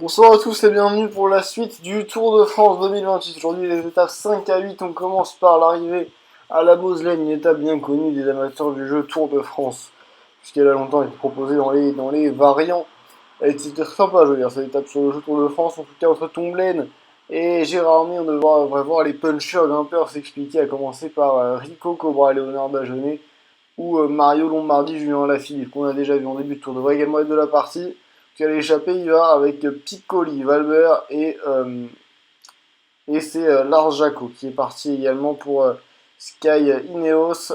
Bonsoir à tous et bienvenue pour la suite du Tour de France 2028. Aujourd'hui, les étapes 5 à 8, on commence par l'arrivée à la Moselaine, une étape bien connue des amateurs du jeu Tour de France, puisqu'elle a longtemps été proposée dans les variants. Elle était sympa, je veux dire, cette étape sur le jeu Tour de France, en tout cas entre Tomblaine et Gérardmer, on devrait voir les punchers grimpeurs s'expliquer, à commencer par Rico Cobra, Léonard Dagenet, ou Mario Lombardi, Julien Alaphilippe, qu'on a déjà vu en début de tour, devrait également être de la partie. Puis à l'échappée, il va avec Piccoli, Valber et c'est Lars Jaco qui est parti également pour Sky Ineos.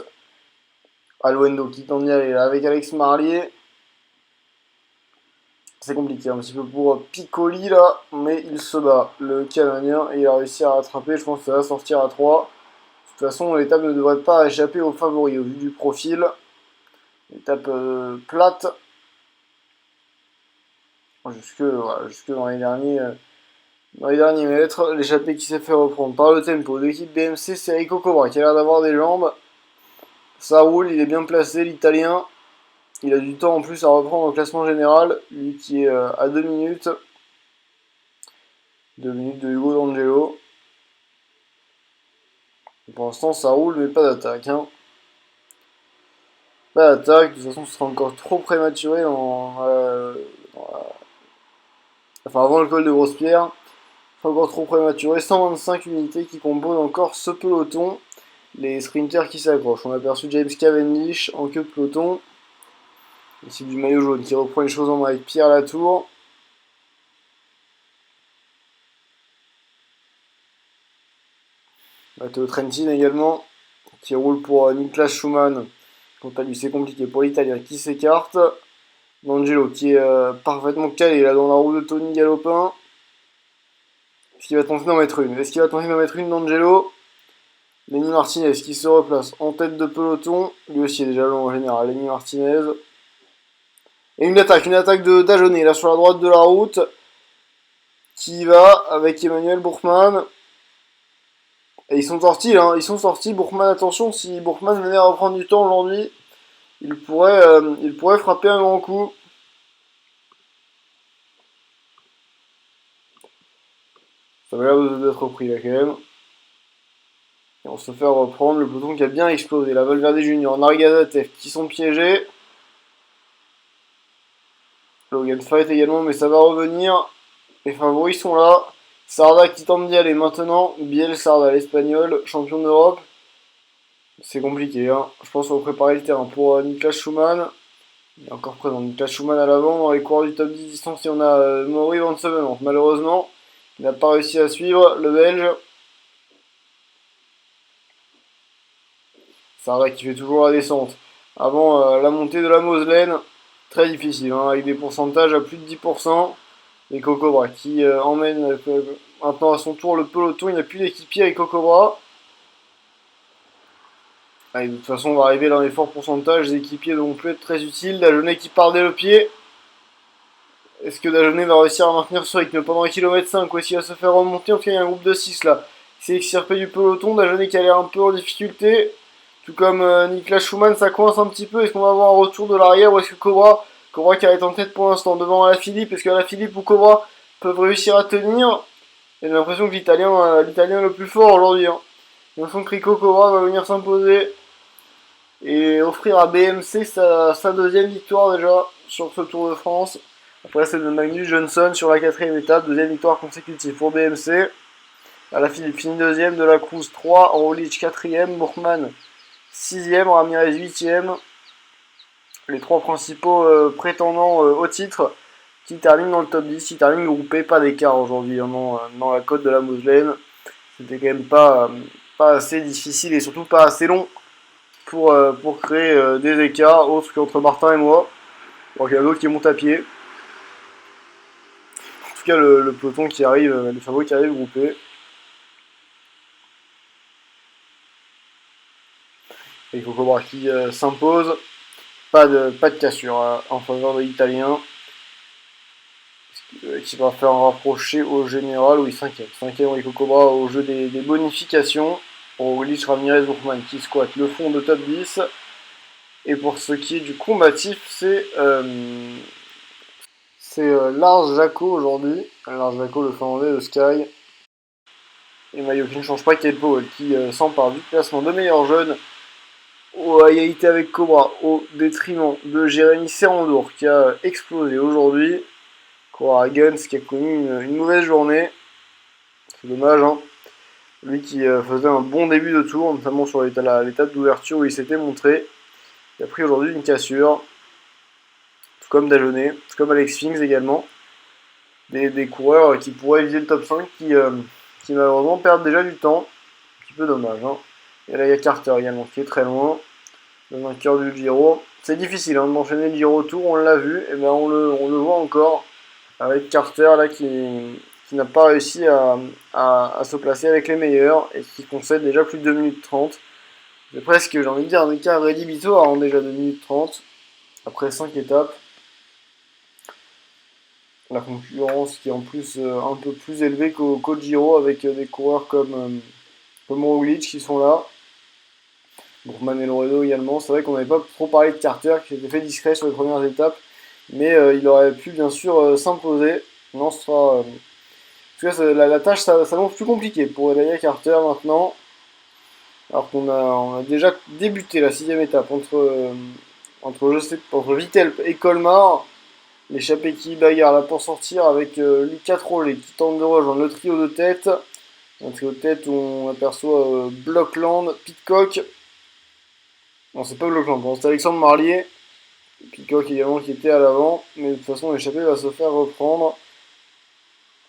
Alwendo qui tente d'y aller là avec Alex Marlier. C'est compliqué un petit peu pour Piccoli là, mais il se bat, le Canadien, et il a réussi à rattraper. Je pense que ça va sortir à 3. De toute façon, l'étape ne devrait pas échapper aux favoris au vu du profil. Étape plate. Jusque dans les derniers mètres. L'échappée qui s'est fait reprendre par le tempo de l'équipe BMC, c'est Rico Cobra qui a l'air d'avoir des jambes. Ça roule, il est bien placé, l'Italien. Il a du temps en plus à reprendre au classement général, lui qui est à 2 minutes. 2 minutes de Hugo D'Angelo. Pour l'instant, ça roule, mais pas d'attaque. Pas d'attaque, de toute façon, ce sera encore trop prématuré enfin, avant le col de Grosse-Pierre. C'est encore trop prématuré. 125 unités qui composent encore ce peloton. Les sprinters qui s'accrochent. On a aperçu James Cavendish en queue de peloton. Ici du maillot jaune qui reprend les choses en main avec Pierre Latour. Matteo Trentin également, qui roule pour Niklas Schumann. Quant à lui, c'est compliqué pour l'Italien qui s'écarte. D'Angelo qui est parfaitement calé là dans la roue de Tony Galopin. Est-ce qu'il va tenter d'en mettre une? Est-ce qu'il va tenter d'en mettre une d'Angelo? Lenny Martinez qui se replace en tête de peloton. Lui aussi est déjà long en général, Lenny Martinez. Et une attaque de Dagenet là sur la droite de la route. Qui va avec Emmanuel Bourkman. Et ils sont sortis là, ils sont sortis. Bourkman, attention, si Bourkman venait à reprendre du temps aujourd'hui, il pourrait frapper un grand coup. Ça va l'air d'être repris là quand même. Et on se fait reprendre le peloton qui a bien explosé. La Valverde Junior, Nargazatev qui sont piégés. Logan Fight également, mais ça va revenir. Les favoris sont là. Sarda qui tente d'y aller maintenant. Biel Sarda, l'espagnol, champion d'Europe. C'est compliqué, hein. Je pense qu'on va préparer le terrain pour Niklas Schumann. Il est encore présent. Niklas Schumann à l'avant. Dans les coureurs du top 10 distance, et on a Maury Van Sevenant. Malheureusement, il n'a pas réussi à suivre le Belge. Sarda qui fait toujours la descente. Avant la montée de la Moselaine. Très difficile, hein, avec des pourcentages à plus de 10%. Et Cocobra qui emmène maintenant à son tour le peloton. Il n'y a plus d'équipier avec Cocobra. Allez, de toute façon, on va arriver dans les forts pourcentages. Les équipiers ne vont plus être très utiles. Dagenet qui part dès le pied. Est-ce que Dagenet va réussir à maintenir ce rythme pendant 1,5 km ou est-ce qu'il va se faire remonter? En tout cas, il y a un groupe de 6 là. C'est extirpé du peloton. Dagenet qui a l'air un peu en difficulté. Tout comme Niklas Schumann, ça coince un petit peu. Est-ce qu'on va avoir un retour de l'arrière ou est-ce que Cobra qui est en tête pour l'instant devant Alaphilippe? Est-ce que Alaphilippe ou Cobra peuvent réussir à tenir? J'ai l'impression que l'Italien est le plus fort aujourd'hui. J'ai l'impression que Rico Cobra va venir s'imposer et offrir à BMC sa deuxième victoire déjà sur ce Tour de France. Après, c'est de Magnus Johnson sur la quatrième étape, deuxième victoire consécutive pour BMC. Alaphilippe finit deuxième, De la Cruz 3, Roglic quatrième, Bourkman 6ème, Ramirez 8ème. Les trois principaux prétendants au titre qui terminent dans le top 10, qui terminent groupés, pas d'écart aujourd'hui dans la côte de la Moselaine. C'était quand même pas assez difficile et surtout pas assez long pour créer des écarts autres qu'entre Martin et moi. Donc il y a d'autres qui montent à pied. En tout cas, le peloton qui arrive, les favoris qui arrivent groupés. Et Cocobra qui s'impose. Pas de cassure en faveur de l'Italien. Qui va faire un rapproché au général. Oui, 5ème. 5ème Rico Cobra au jeu des bonifications. Roglic, Ramirez, Bourkman qui squatte le fond de top 10. Et pour ce qui est du combatif, c'est C'est Lars Jaco aujourd'hui. Lars Jaco, le finlandais de Sky. Et maillot qui ne change pas, Kate Powell qui s'empare du classement de meilleurs jeunes à égalité avec Cobra au détriment de Jérémy Serrandour qui a explosé aujourd'hui. Cobra Guns qui a connu une mauvaise journée. C'est dommage, hein. Lui qui faisait un bon début de tour, notamment sur l'étape d'ouverture où il s'était montré. Il a pris aujourd'hui une cassure, tout comme Dagenais, tout comme Alex Finks également. Des coureurs qui pourraient viser le top 5 qui malheureusement perdent déjà du temps. Un petit peu dommage, hein. Et là il y a Carter également qui est très loin, le vainqueur du Giro. C'est difficile hein, d'enchaîner le Giro Tour, on l'a vu, et ben on le voit encore avec Carter là qui n'a pas réussi à se placer avec les meilleurs et qui concède déjà plus de 2 minutes 30. C'est presque, j'ai envie de dire, un écart rédhibitoire en déjà 2 minutes 30 après 5 étapes. La concurrence qui est en plus un peu plus élevée qu'au Giro avec des coureurs comme Roglic qui sont là. Bourman et Loredo également. C'est vrai qu'on n'avait pas trop parlé de Carter qui s'était fait discret sur les premières étapes, mais il aurait pu bien sûr s'imposer. Non, ce sera. En tout cas, la tâche s'annonce plus compliquée pour Elia Carter maintenant. Alors on a déjà débuté la 6ème étape entre Vittel et Colmar. L'échappée qui bagarre là pour sortir avec Lucas Trollet qui tente de rejoindre le trio de tête. Un trio de tête où on aperçoit Blockland, Pitcock. Non, c'est pas Blockland, c'est Alexandre Marlier. Pitcock également qui était à l'avant. Mais de toute façon, l'échappée va se faire reprendre.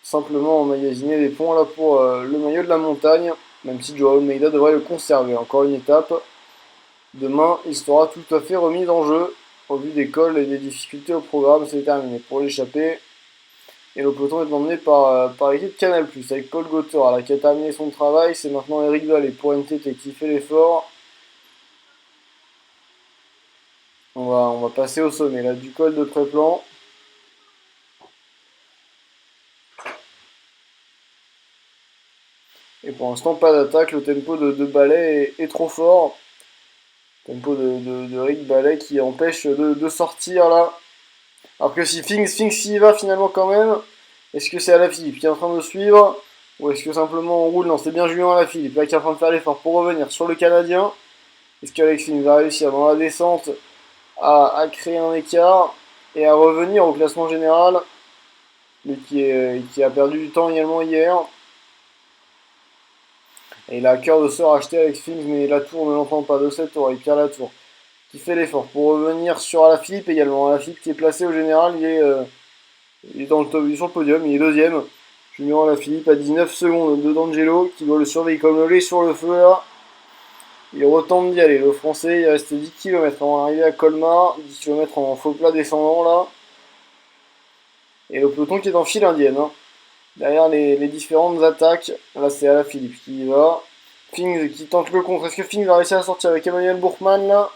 Simplement emmagasiner des points là pour le maillot de la montagne. Même si Joao Almeida devrait le conserver. Encore une étape. Demain, il sera tout à fait remis en jeu. Au vu des cols et des difficultés au programme, c'est terminé pour l'échappée. Et le peloton est emmené par l'équipe Canal+, avec Paul Gauthor là, qui a terminé son travail. C'est maintenant Eric Vallée pour NTT qui fait l'effort. On va passer au sommet là, du col de Préplan. Et pour l'instant, pas d'attaque. Le tempo de Ballet est trop fort. Tempo de Rick Ballet qui empêche de sortir là. Alors que si Finks y va finalement quand même, est-ce que c'est Alaphilippe qui est en train de suivre ou est-ce que simplement on roule? Non, c'est bien Julien Alaphilippe là qui est en train de faire l'effort pour revenir sur le Canadien. Est-ce qu'Alex Finks va réussir dans la descente à créer un écart et à revenir au classement général? Lui qui a perdu du temps également hier. Et il a à cœur de se racheter Alex Finks, mais la tour ne l'entend pas de cette tour. Il perd la tour. Qui fait l'effort pour revenir sur Alaphilippe également. Alaphilippe qui est placé au général, il est dans le top, il est sur le podium, il est deuxième. Julien Alaphilippe à 19 secondes de D'Angelo qui doit le surveiller comme le lait sur le feu là. Il retente d'y aller, le français, il reste 10 km avant d'arriver à Colmar, 10 km en faux plat descendant là. Et le peloton qui est en file indienne. Hein. Derrière les différentes attaques, là c'est Alaphilippe qui y va. Finks qui tente le contre. Est-ce que Finks va réussir à sortir avec Emmanuel Bourkman là?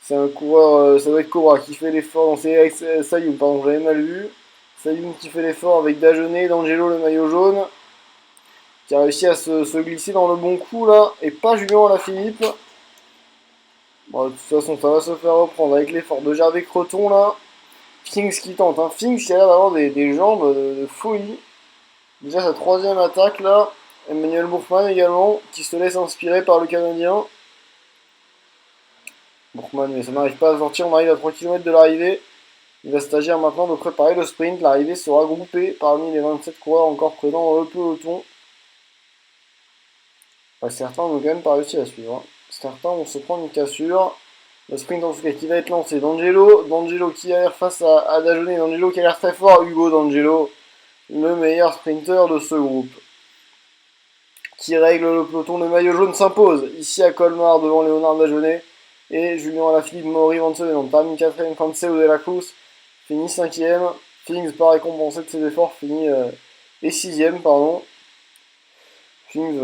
C'est un coureur, ça doit être Cobra qui fait l'effort. Non, c'est avec Sayoum, pardon, j'avais mal vu. Sayoum qui fait l'effort avec Dagenais, D'Angelo le maillot jaune. Qui a réussi à se glisser dans le bon coup là. Et pas Julien Alaphilippe. Bon, de toute façon, ça va se faire reprendre avec l'effort de Gervais Creton là. Finks qui tente, hein. Finks qui a l'air d'avoir des jambes de folie. Déjà sa troisième attaque là. Emmanuel Bourkman également, qui se laisse inspirer par le Canadien. Bourkman, mais ça n'arrive pas à sortir, on arrive à 3 km de l'arrivée. Il va s'agir maintenant de préparer le sprint. L'arrivée sera groupée parmi les 27 coureurs encore présents dans le peloton. Ouais, certains n'ont quand même pas réussi à suivre. Hein. Certains vont se prendre une cassure. Le sprint en tout cas qui va être lancé. D'Angelo qui a l'air face à Dagenais. D'Angelo qui a l'air très fort. Hugo D'Angelo, le meilleur sprinter de ce groupe. Qui règle le peloton. Le maillot jaune s'impose ici à Colmar devant Léonard Dagenais. Et Julien Alaphilippe, Maury Van Sevenen termine 4ème, Cancelo de la Cruz finit 5ème. Finks pas récompensé de ses efforts, finit et 6ème, pardon. Finks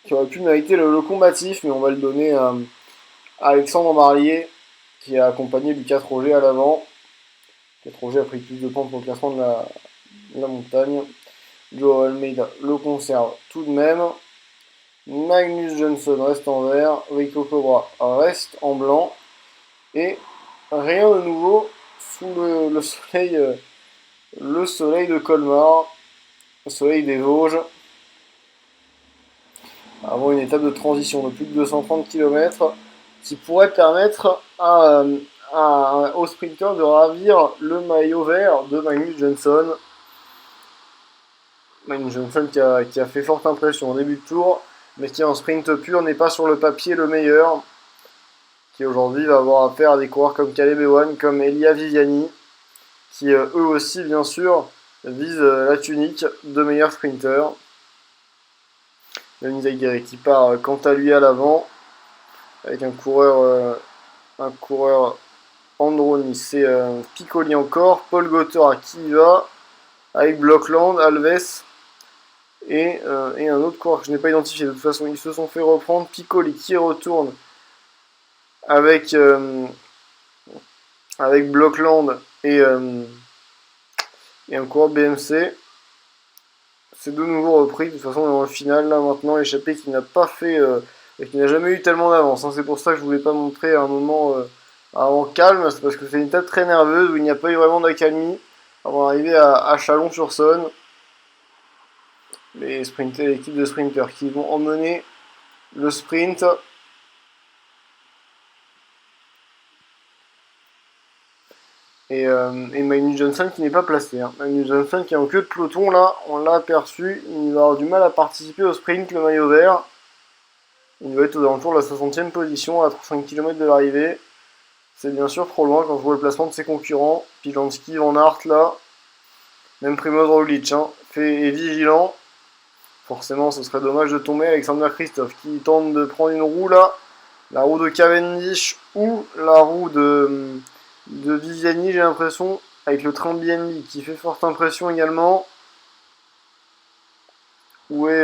qui aurait pu mériter le combatif, mais on va le donner à Alexandre Marlier, qui a accompagné Lucas Roger à l'avant. Lucas Roger a pris plus de points pour le classement de la montagne. Joao Almeida le conserve tout de même. Magnus Johnson reste en vert, Rico Cobra reste en blanc, et rien de nouveau sous le soleil de Colmar, le soleil des Vosges, avant une étape de transition de plus de 230 km qui pourrait permettre aux sprinters de ravir le maillot vert de Magnus Johansson. Magnus Johansson qui a fait forte impression au début de tour, mais qui en sprint pur n'est pas sur le papier le meilleur, qui aujourd'hui va avoir affaire à des coureurs comme Caleb Ewan, comme Elia Viviani, qui eux aussi bien sûr visent la tunique de meilleur sprinter. Denis Zagari qui part quant à lui à l'avant, avec un coureur Androni, c'est Piccoli encore, Paul Gotthard qui y va, avec Blockland, Alves, et un autre coureur que je n'ai pas identifié. De toute façon, ils se sont fait reprendre. Piccoli qui retourne avec Blockland et un coureur BMC. C'est de nouveau repris. De toute façon, on est dans le final là maintenant. Échappé qui n'a pas fait, qui n'a jamais eu tellement d'avance. C'est pour ça que je voulais pas montrer un moment avant calme. C'est parce que c'est une étape très nerveuse où il n'y a pas eu vraiment d'accalmie avant d'arriver à Chalon-sur-Saône. L'équipe de sprinters qui vont emmener le sprint. Et Magnus Johansson qui n'est pas placé. Magnus Johansson qui est en queue de peloton là, on l'a aperçu, il va avoir du mal à participer au sprint, le maillot vert. Il va être aux alentours de la 60e position à 5 km de l'arrivée. C'est bien sûr trop loin quand je vois le placement de ses concurrents. Pilansky, Van Aert là, même Primoz Roglic est vigilant. Forcément, ce serait dommage de tomber. Alexander Kristoff qui tente de prendre une roue là. La roue de Cavendish ou la roue de Viviani, j'ai l'impression. Avec le train BNB qui fait forte impression également. Mais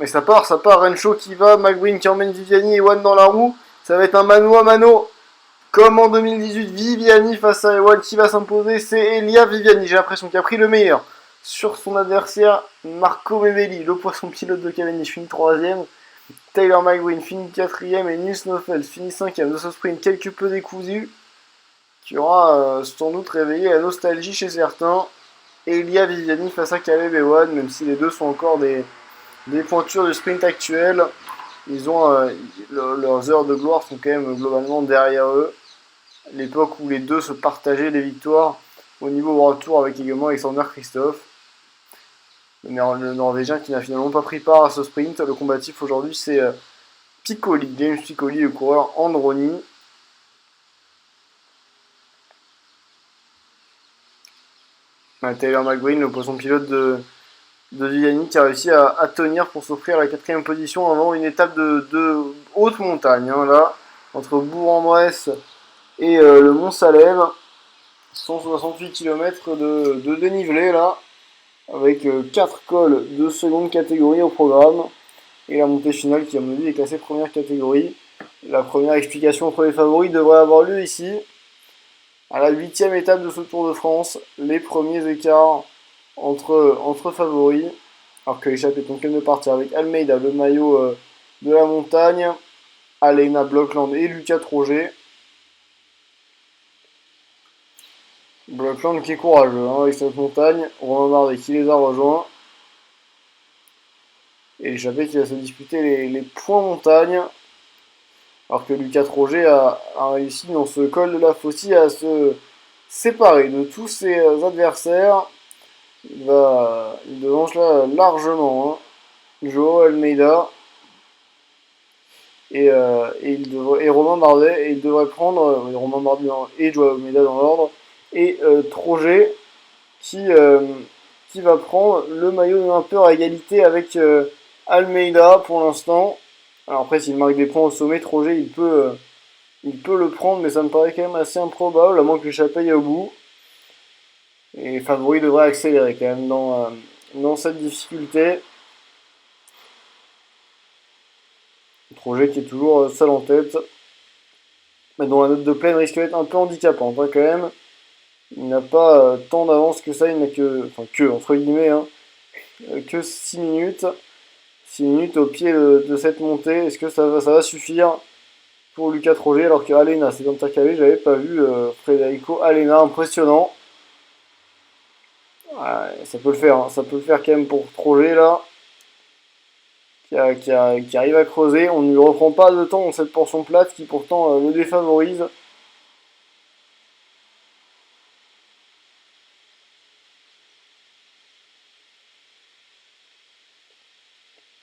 ça part. Rencho qui va. McBreen qui emmène Viviani et Ewan dans la roue. Ça va être un mano à mano. Comme en 2018, Viviani face à Ewan qui va s'imposer. C'est Elia Viviani, j'ai l'impression, qui a pris le meilleur sur son adversaire Marco Mevelli, le poisson pilote de Cavendish, finit 3ème. Taylor McBreen finit 4ème et Nils Neufeld finit 5ème de ce sprint quelque peu décousu, qui aura sans doute réveillé la nostalgie chez certains. Elia Viviani face à Caleb Ewan, même si les deux sont encore des pointures du sprint actuel, ils ont leurs heures de gloire sont quand même globalement derrière eux. L'époque où les deux se partageaient les victoires au niveau World Tour avec également Alexander Kristoff. Le Norvégien qui n'a finalement pas pris part à ce sprint. Le combatif aujourd'hui c'est Piccoli, James Piccoli, le coureur Androni. Taylor McBreen, le poisson pilote de Viviani, qui a réussi à tenir pour s'offrir la 4ème position avant une étape de haute montagne. Là, entre Bourg-en-Bresse et le Mont-Salève, 168 km de dénivelé là, avec 4 cols de seconde catégorie au programme, et la montée finale qui à mon avis est classée première catégorie. La première explication entre les favoris devrait avoir lieu ici. À la 8ème étape de ce Tour de France, les premiers écarts entre favoris, alors que l'échappée est en train de partir avec Almeida, le maillot de la montagne, Alena Blockland et Lucas Troget. Blockland qui est courageux avec cette montagne, Romain Bardet qui les a rejoints. Et l'échappée qui va se disputer les points montagne. Alors que Lucas Troget a réussi dans ce col de la Faucille à se séparer de tous ses adversaires. Il devance là largement Joao Almeida et Romain Bardet. Et il devrait prendre Romain Bardet et Joao Almeida dans l'ordre. Et Troget qui va prendre le maillot de grimpeur à égalité avec Almeida pour l'instant. Alors après, s'il marque des points au sommet, Troget il peut le prendre, mais ça me paraît quand même assez improbable, à moins que l'échappée aille au bout. Et Favori devrait accélérer quand même dans cette difficulté. Troget qui est toujours seul en tête, mais dont la note de plaine risque d'être un peu handicapante quand même. Il n'a pas tant d'avance que ça, il n'a entre guillemets, que 6 minutes. 6 minutes au pied de cette montée, est-ce que ça va suffire pour Lucas Troget, alors que Alena s'est intercalé, j'avais pas vu Federico Alena, impressionnant. Ouais, ça peut le faire, hein, ça peut le faire quand même pour Troget là, qui arrive à creuser. On ne lui reprend pas de temps dans cette portion plate qui pourtant le défavorise.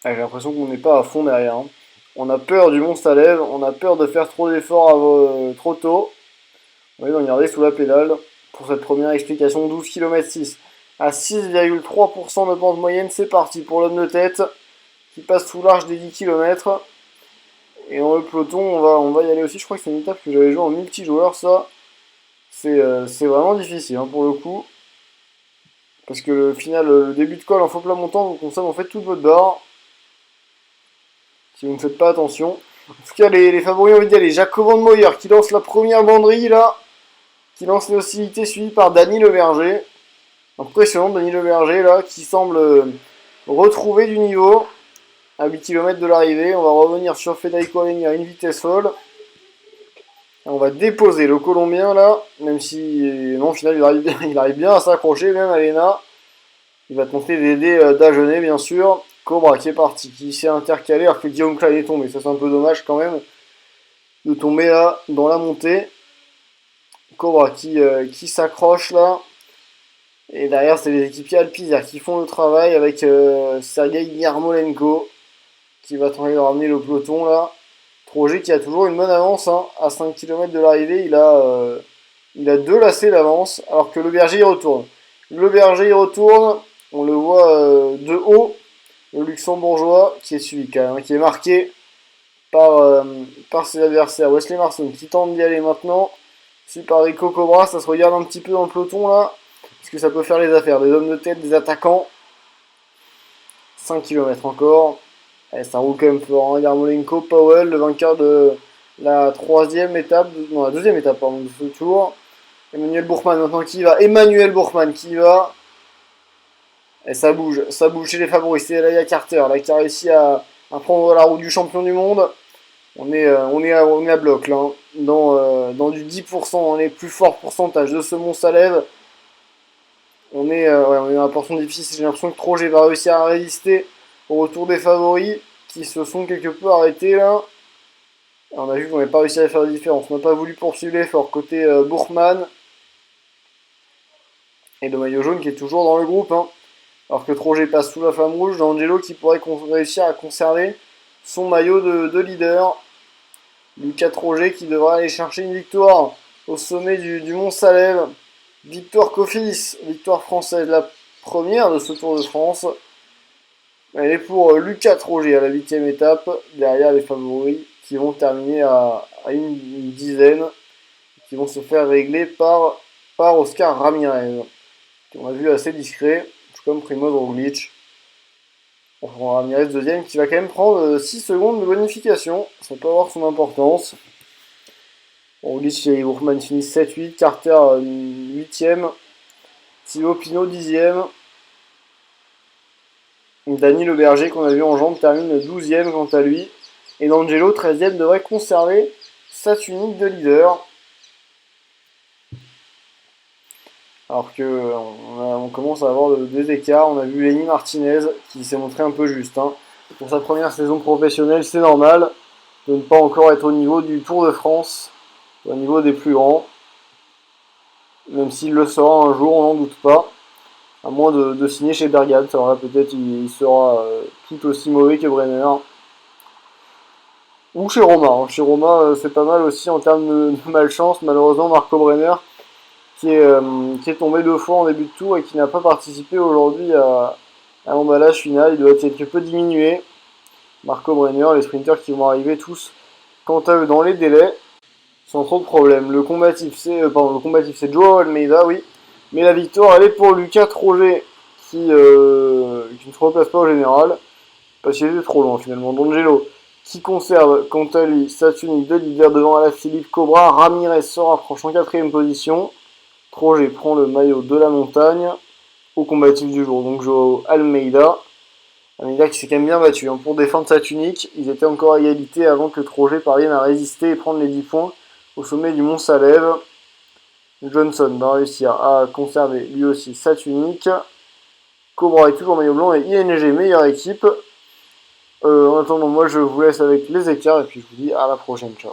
Ah, j'ai l'impression qu'on n'est pas à fond derrière, hein. On a peur du monstre à lèvres, on a peur de faire trop d'efforts trop tôt. On va regarder sous la pédale pour cette première explication. 12 km 6 à 6,3% de pente moyenne. C'est parti pour l'homme de tête qui passe sous l'arche des 10 km. Et dans le peloton, on va y aller aussi. Je crois que c'est une étape que j'avais joué en multijoueur. Ça, c'est vraiment difficile hein, pour le coup. Parce que le final, le début de col en faux plat montant, vous consomme en fait toute votre barre. Si vous ne faites pas attention. En tout cas, les favoris ont envie d'y aller. Jacob de Moyer qui lance la première banderille là. Qui lance les hostilités, suivi par Dany Le Verger. Impressionnant, Dany Le Verger là, qui semble retrouver du niveau à 8 km de l'arrivée. On va revenir sur Federico Alenia à une vitesse folle. On va déposer le Colombien là, même si non, au final il arrive bien à s'accrocher, même Alena. Il va tenter d'aider Dagenet bien sûr. Cobra qui est parti, qui s'est intercalé alors que Guillaume Klein est tombé. Ça c'est un peu dommage quand même de tomber là dans la montée. Cobra qui s'accroche là. Et derrière, c'est les équipiers Alpizar qui font le travail avec Sergei Yarmolenko qui va tenter de ramener le peloton là. Troget qui a toujours une bonne avance hein. À 5 km de l'arrivée, il a deux lacets d'avance alors que le berger y retourne. Le berger y retourne, on le voit de haut, le luxembourgeois qui est suivi quand même, hein, qui est marqué par ses adversaires. Wesley Marson qui tente d'y aller maintenant. Suivi par Rico Cobra, ça se regarde un petit peu dans le peloton là. Parce que ça peut faire les affaires. Des hommes de tête, des attaquants. 5 km encore. Allez, ça roule quand même fort. Hein. Yarmolenko, Powell, le vainqueur de la troisième étape. Non, la deuxième étape pardon, de ce tour. Emmanuel Bourgman maintenant qui y va. Emmanuel Bourgman qui y va. Et ça bouge chez les favoris. C'est Laia Carter là, qui a réussi à prendre la route du champion du monde. On est à bloc là. Hein. Dans du 10%, dans les plus forts pourcentages de ce monstre à lèvres. On est dans la portion difficile. J'ai l'impression que Troget va réussir à résister au retour des favoris qui se sont quelque peu arrêtés là. Et on a vu qu'on n'avait pas réussi à faire la différence. On n'a pas voulu poursuivre l'effort côté Bourgman. Et le maillot jaune qui est toujours dans le groupe. Hein. Alors que Troget passe sous la flamme rouge. D'Angelo qui pourrait réussir à conserver son maillot de leader. Lucas Troget qui devra aller chercher une victoire au sommet du Mont Salève. Victoire Cofidis, victoire française, la première de ce Tour de France. Elle est pour Lucas Troget à la 8ème étape, derrière les favoris qui vont terminer à une dizaine, qui vont se faire régler par Oscar Ramirez, qu'on a vu assez discret, tout comme Primoz Roglic. On prend Ramirez deuxième, qui va quand même prendre 6 secondes de bonification, ça peut avoir son importance. Roglic et Bourgman finissent 7-8, Carter 8ème, Thibaut Pinot 10ème, Dany Le Verger qu'on a vu en jambes termine 12ème quant à lui, et D'Angelo 13ème devrait conserver sa tunique de leader. Alors que on commence à avoir des écarts, on a vu Lenny Martinez qui s'est montré un peu juste. Hein. Pour sa première saison professionnelle, c'est normal de ne pas encore être au niveau du Tour de France. Au niveau des plus grands, même s'il le sera un jour, on n'en doute pas, à moins de signer chez Bergade, alors là peut-être il sera tout aussi mauvais que Brenner, ou chez Roma, hein. Chez Roma c'est pas mal aussi en termes de malchance, malheureusement Marco Brenner, qui est tombé 2 fois en début de tour et qui n'a pas participé aujourd'hui à l'emballage final, il doit être quelque peu diminué, Marco Brenner, les sprinters qui vont arriver tous, quant à eux, dans les délais, sans trop de problèmes. Le combatif c'est Joao Almeida, oui. Mais la victoire elle est pour Lucas Troget qui ne se replace pas au général. Parce qu'il était trop loin finalement. D'Angelo qui conserve quant à lui sa tunique de leader devant Alaphilippe Cobra. Ramirez se rapproche en 4ème position. Troget prend le maillot de la montagne au combatif du jour. Donc Joao Almeida. Amiga qui s'est quand même bien battu hein, pour défendre sa tunique. Ils étaient encore à égalité avant que le Trojet parvienne à résister et prendre les 10 points au sommet du Mont Salève. Johnson va réussir à conserver lui aussi sa tunique. Cobra est toujours maillot blanc et ING meilleure équipe. En attendant, moi je vous laisse avec les écarts et puis je vous dis à la prochaine. Ciao.